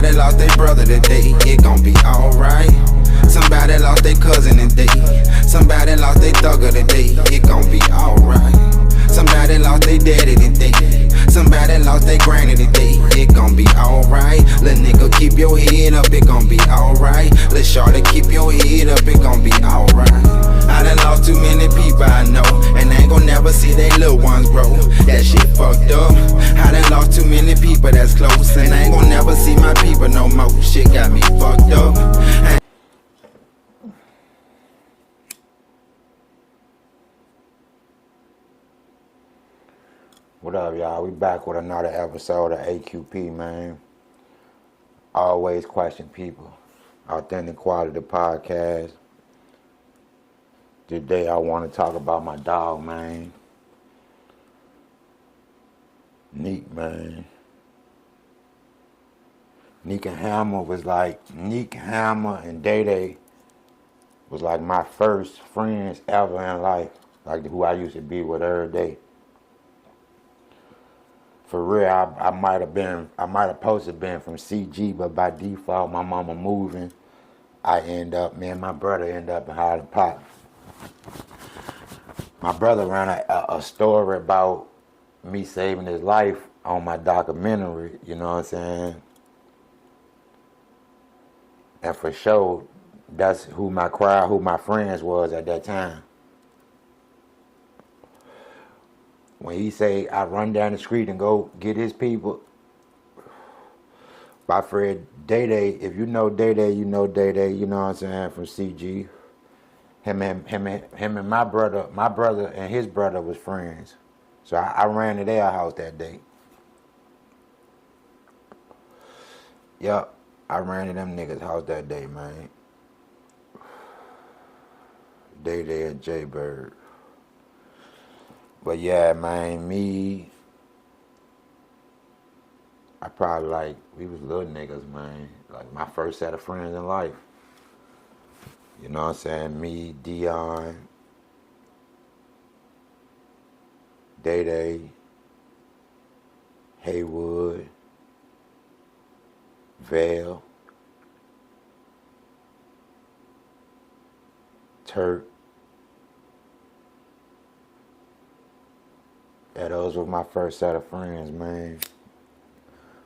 Somebody lost their brother today, it gon' be alright. Somebody lost their cousin today. Somebody lost their thugger today, it gon' be alright. Somebody lost their daddy today. Somebody lost their granny today, it gon' be alright. Little nigga, keep your head up, it gon' be alright. Little shorty, keep your head up, it gon' be alright. I done lost too many people I know, and I ain't gon' never see they little ones grow. That shit fucked up. I done lost too many people that's close, and I ain't gon' never see my people no more. Shit got me fucked up. What up, y'all? We back with another episode of AQP, man. Always question people. Authentic Quality Podcast. Today I want to talk about my dog, man. Neek, man. Neek and Hamma and Day Day was like my first friends ever in life. Like who I used to be with every day. For real, I might have supposed to been from CG, but by default, my mama moving. Me and my brother end up in Highland Park. My brother ran a story about me saving his life on my documentary, you know what I'm saying? And for sure, that's who my friends was at that time. When he say, I run down the street and go get his people, my friend Day Day, if you know Day Day, you know Day Day, you know what I'm saying, from CG. Him and my brother and his brother was friends. So I ran to their house that day. Yup, I ran to them niggas' house that day, man. Day Day and J Bird. But yeah, man, we was little niggas, man. Like my first set of friends in life. You know what I'm saying? Me, Dion, Day Day, Haywood, Vale, Turk. Yeah, those were my first set of friends, man.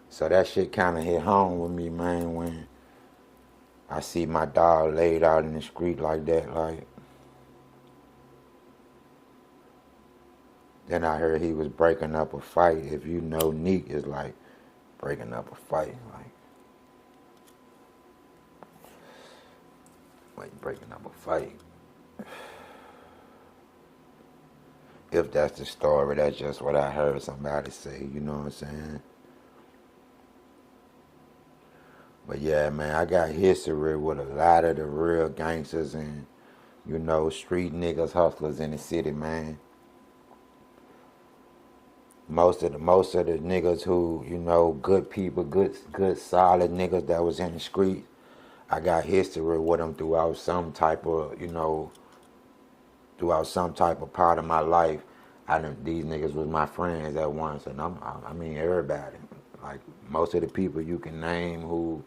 So that shit kind of hit home with me, man, when I see my dog laid out in the street like that, like. Then I heard he was breaking up a fight. If you know, Neek is like breaking up a fight, like breaking up a fight. If that's the story, that's just what I heard somebody say, you know what I'm saying? But yeah, man, I got history with a lot of the real gangsters and, you know, street niggas, hustlers in the city, man. Most of the niggas who, you know, good people, good solid niggas that was in the street, I got history with them throughout some type of, you know, part of my life. These niggas was my friends at once, and I mean everybody. Like most of the people you can name who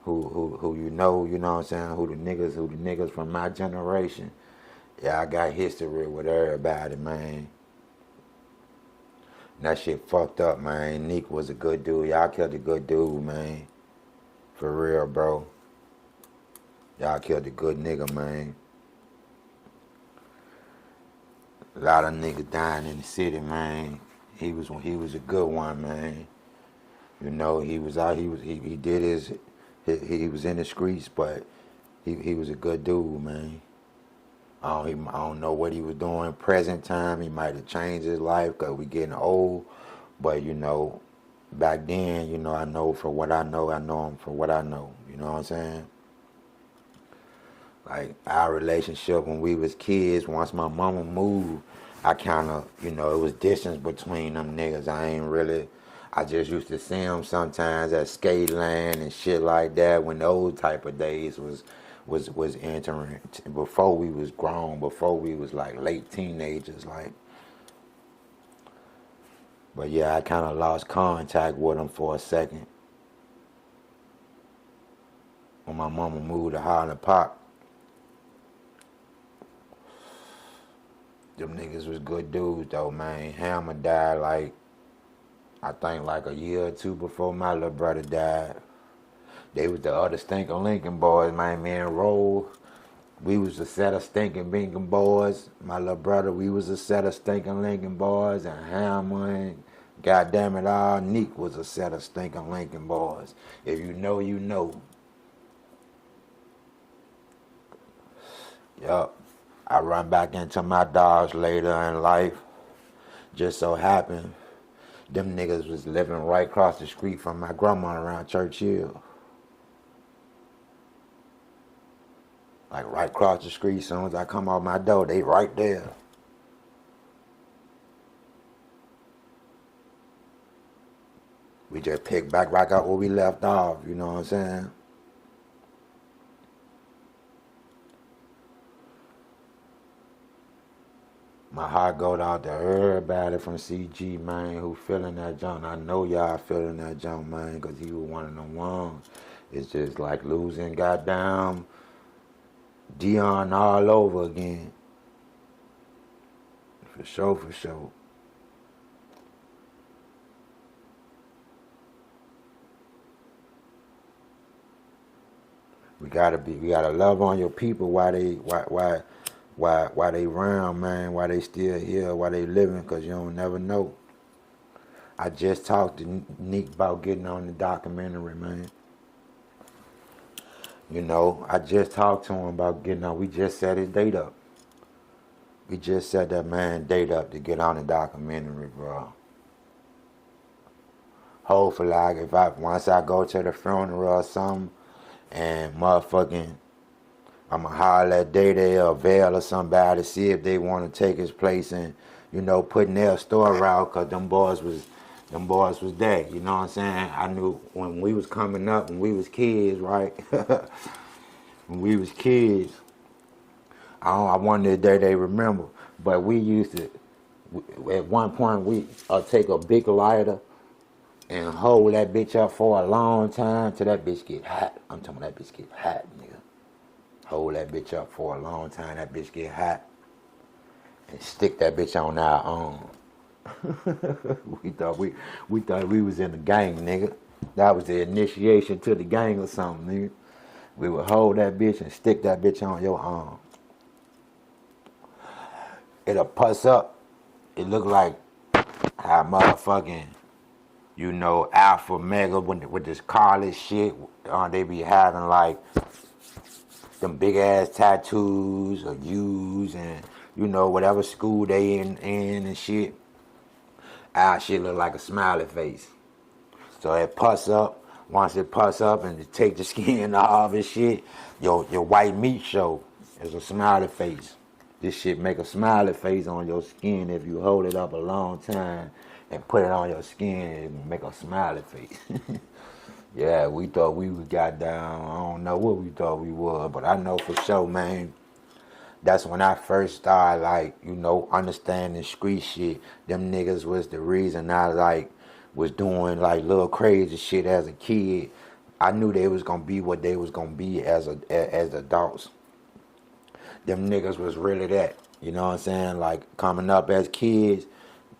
you know what I'm saying, who the niggas from my generation. Yeah, I got history with everybody, man. And that shit fucked up, man. Neek was a good dude. Y'all killed a good dude, man. For real, bro. Y'all killed a good nigga, man. A lot of niggas dying in the city, man. He was a good one, man. You know, he was out. He was in the streets, but he was a good dude, man. I don't know what he was doing present time. He might have changed his life because we getting old. But, you know, back then, you know, I know for what I know him for what I know. You know what I'm saying? Like, our relationship when we was kids, once my mama moved, I kind of, you know, it was distance between them niggas. I just used to see them sometimes at skate land and shit like that when those type of days was entering, before we was grown, before we was like late teenagers, like. But yeah, I kind of lost contact with them for a second. when my mama moved to Highland Park. Them niggas was good dudes though, man. Hamma died like, I think like a year or two before my little brother died. They was the other stinking Lincoln boys, man. Me and Roll, we was a set of stinking Lincoln boys. My little brother, we was a set of stinking Lincoln boys. And Hamma and goddamn it all, Neek was a set of stinking Lincoln boys. If you know, you know. Yup. I run back into my dogs later in life. Just so happened, them niggas was living right across the street from my grandma around Churchill. Like right across the street, as soon as I come out my door, they right there. We just pick back right up where we left off, you know what I'm saying? My heart goes out to everybody from CG, man, who feeling that junk. I know y'all feeling that junk, man, because he was one of them ones. It's just like losing goddamn Dion all over again. For sure, for sure. We gotta love on your people while they around, man, while they still here, while they living, cause you don't never know. I just talked to Nick about getting on the documentary, man. You know, I just talked to him about getting on. We just set his date up. We just set that man date up to get on the documentary, bro. Hopefully, like, once I go to the funeral or something, and motherfucking, I'ma holler at Day or Vail or somebody to see if they want to take his place and, you know, putting their story out, cause them boys was there. You know what I'm saying? I knew when we was coming up, when we was kids, right? When we was kids, I wonder if they remember, but we used to, at one point, we take a big lighter and hold that bitch up for a long time till that bitch get hot. I'm talking about that bitch get hot, nigga. Hold that bitch up for a long time, that bitch get hot, and stick that bitch on our arm. we thought we was in the gang, nigga. That was the initiation to the gang or something, nigga. We would hold that bitch and stick that bitch on your arm. It'll puss up. It look like how motherfucking, you know, Alpha Mega with this college shit. They be having like them big ass tattoos or U's and, you know, whatever school they in and shit. Our shit look like a smiley face. So it puss up. Once it puss up and it take the skin off and shit, your white meat show is a smiley face. This shit make a smiley face on your skin if you hold it up a long time and put it on your skin and make a smiley face. Yeah, we thought we got down. I don't know what we thought we were, but I know for sure, man. That's when I first started, like, you know, understanding street shit. Them niggas was the reason I, like, was doing, like, little crazy shit as a kid. I knew they was gonna be what they was gonna be as adults. Them niggas was really that. You know what I'm saying? Like, coming up as kids,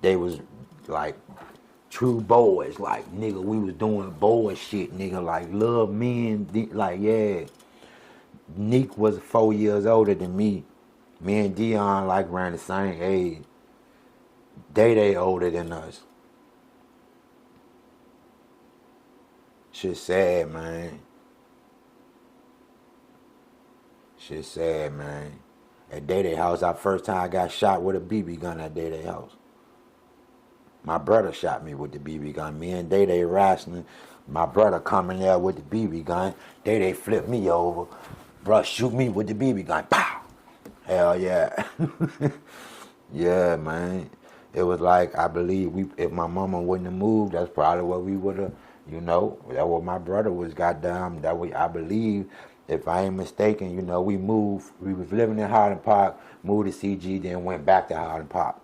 they was, like, true boys. Like, nigga, we was doing boy shit, nigga. Like, little men, like, yeah. Neek was 4 years older than me. Me and Dion like around the same age. Day older than us. Shit sad, man. Shit sad, man. At Day house, our first time I got shot with a BB gun at Day house. My brother shot me with the BB gun. Me and Day wrestling. My brother coming there with the BB gun. Day flipped me over. Bruh, shoot me with the BB gun. Pow! Hell yeah. Yeah, man. It was like, I believe if my mama wouldn't have moved, that's probably what we would have, you know, that what my brother was goddamn. That way, I believe, if I ain't mistaken, you know, we moved. We was living in Highland Park, moved to CG, then went back to Highland Park.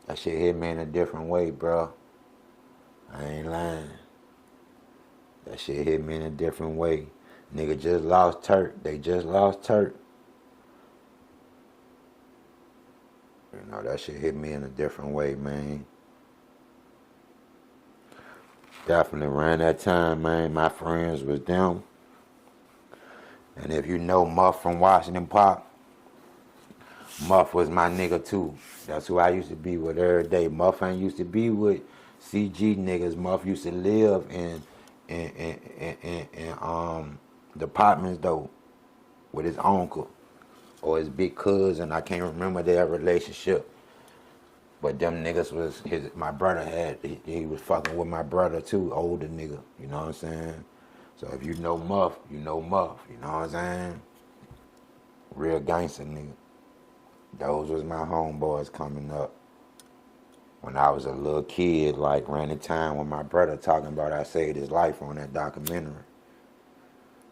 That shit hit me in a different way, bro. I ain't lying. That shit hit me in a different way. Nigga just lost Turk. They just lost Turk. You know, that shit hit me in a different way, man. Definitely around that time, man, my friends was them. And if you know Muff from Washington Park, Muff was my nigga too. That's who I used to be with every day. Muff ain't used to be with CG niggas. Muff used to live in departments though with his uncle or his big cousin. I can't remember their relationship. But them niggas was my brother had he was fucking with my brother too, older nigga. You know what I'm saying? So if you know Muff, you know Muff. You know what I'm saying? Real gangster nigga. Those was my homeboys coming up. When I was a little kid, like around the time when my brother talking about I saved his life on that documentary.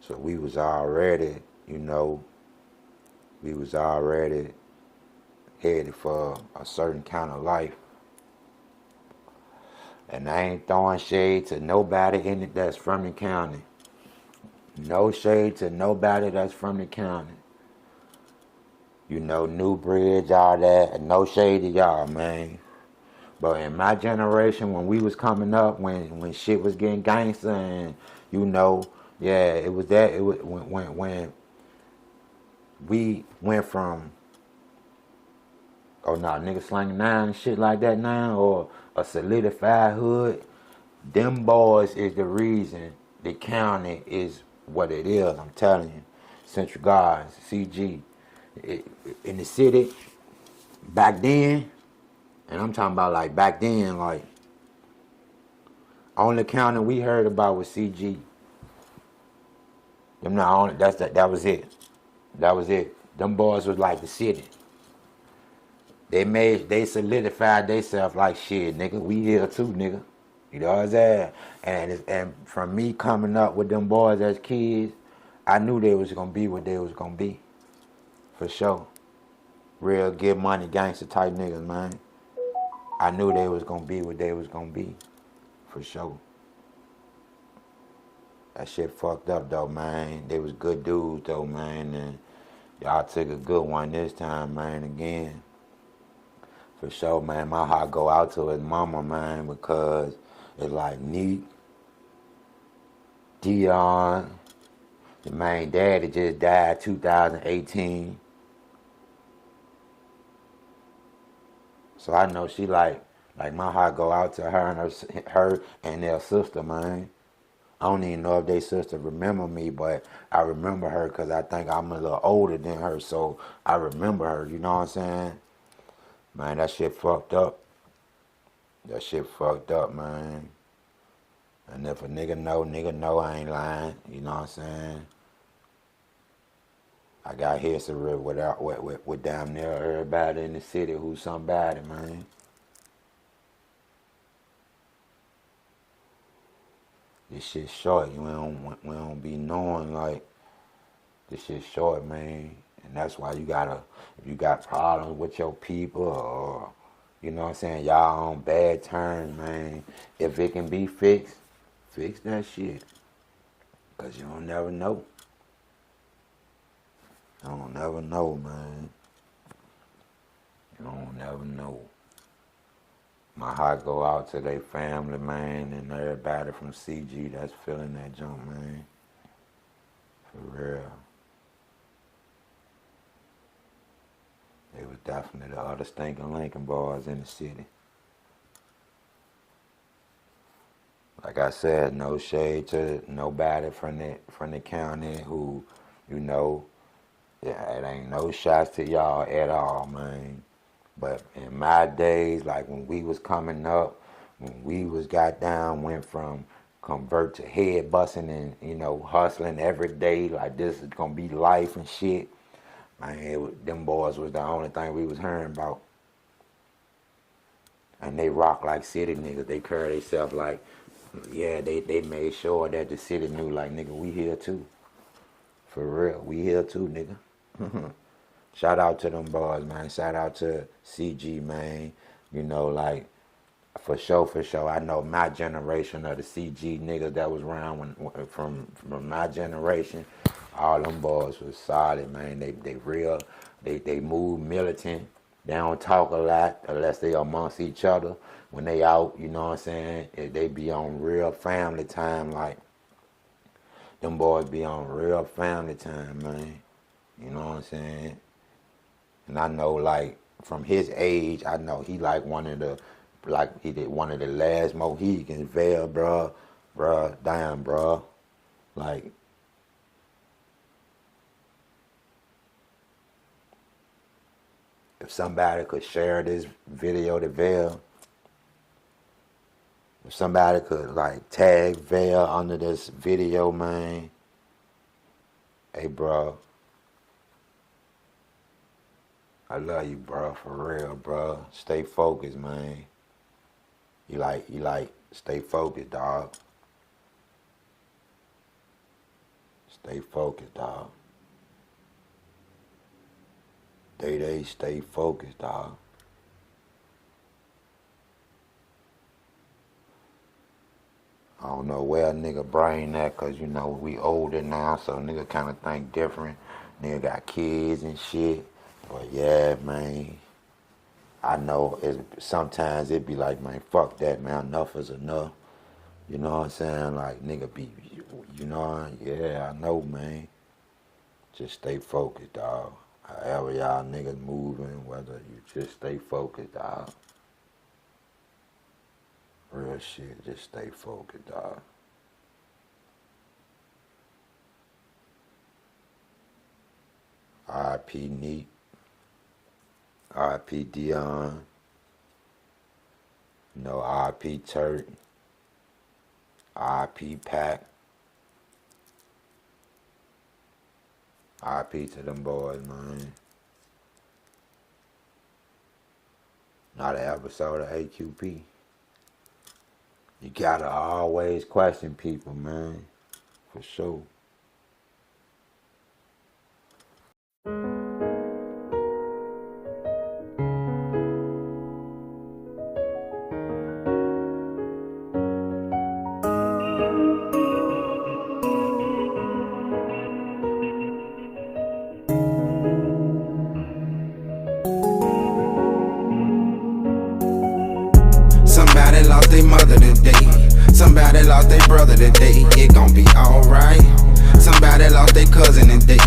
So we was already, you know, we was already headed for a certain kind of life. And I ain't throwing shade to nobody in it that's from the county. No shade to nobody that's from the county. You know, New Bridge, all that, and no shade to y'all, man. But in my generation, when we was coming up, when shit was getting gangster, and you know, yeah, it was that. It was when we went from, oh no, niggas slanging nine and shit like that now, or a solidified hood. Them boys is the reason the county is what it is. I'm telling you, Central Guards, CG. In the city back then, and I'm talking about like back then, like only county we heard about was CG. Them not only that was it. That was it. Them boys was like the city. They solidified themselves like shit, nigga. We here too, nigga. You know what I'm saying? And from me coming up with them boys as kids, I knew they was gonna be what they was gonna be. For sure. Real get money gangster type niggas, man. I knew they was gonna be what they was gonna be. For sure. That shit fucked up though, man. They was good dudes though, man. And y'all took a good one this time, man, again. For sure, man. My heart go out to his mama, man, because it's like Neat, Dion, the main daddy just died 2018. So I know she like my heart go out to her and her and their sister, man. I don't even know if they sister remember me, but I remember her because I think I'm a little older than her, so I remember her. You know what I'm saying? Man, that shit fucked up. That shit fucked up, man. And if a nigga know I ain't lying. You know what I'm saying? I got history with damn near everybody in the city who's somebody, man. This shit short. We don't be knowing like this shit short, man. And that's why you gotta, if you got problems with your people or, you know what I'm saying, y'all on bad terms, man. If it can be fixed, fix that shit. Cause you don't never know. You don't never know, man. You don't never know. My heart go out to their family, man, and everybody from CG that's feeling that jump, man. For real. They was definitely the other stinking Lincoln boys in the city. Like I said, no shade to nobody from the county who, you know, yeah, it ain't no shots to y'all at all, man. But in my days, like when we was coming up, when we was got down, went from convert to head busting and, you know, hustling every day, like this is gonna be life and shit. Man, them boys was the only thing we was hearing about. And they rock like city niggas. They carry themselves like, yeah, they made sure that the city knew, like, nigga, we here too. For real, we here too, nigga. Shout out to them boys, man. Shout out to CG, man. You know, like, for sure, I know my generation of the CG niggas that was around from my generation, all them boys was solid, man. They real, they move militant. They don't talk a lot unless they amongst each other. When they out, you know what I'm saying, they be on real family time, like, them boys be on real family time, man. You know what I'm saying? And I know, like, from his age, I know he like he did one of the last Mohicans, Vail, bruh, damn, bruh. Like, if somebody could share this video to Vail, if somebody could, like, tag Vail under this video, man, hey, bro, I love you, bro, for real, bro. Stay focused, man. You like, stay focused, dog. Stay focused, dog. They stay focused, dog. I don't know where a nigga brain at, cause you know we older now, so nigga kinda think different. Nigga got kids and shit. But yeah, man, I know sometimes it be like, man, fuck that, man, enough is enough. You know what I'm saying? Like, nigga be, you know, yeah, I know, man. Just stay focused, dog. However y'all niggas moving, whether you just stay focused, dog. Real shit, just stay focused, dog. R.I.P. Neat. R.I.P. Dion. You know, R.I.P. Turk. R.I.P. Pac. R.I.P. to them boys, man. Not an episode of AQP. You gotta always question people, man. For sure. Somebody lost their mother today. Somebody lost their brother today. It gon' be alright. Somebody lost their cousin today.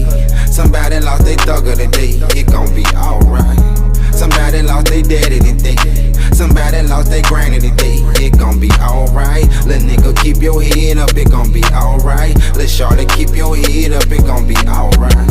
Somebody lost their thugger today. It gon' be alright. Somebody lost their daddy today. Somebody lost their granny today. It gon' be alright. Little nigga, keep your head up. It gon' be alright. Little shorty, keep your head up. It gon' be alright.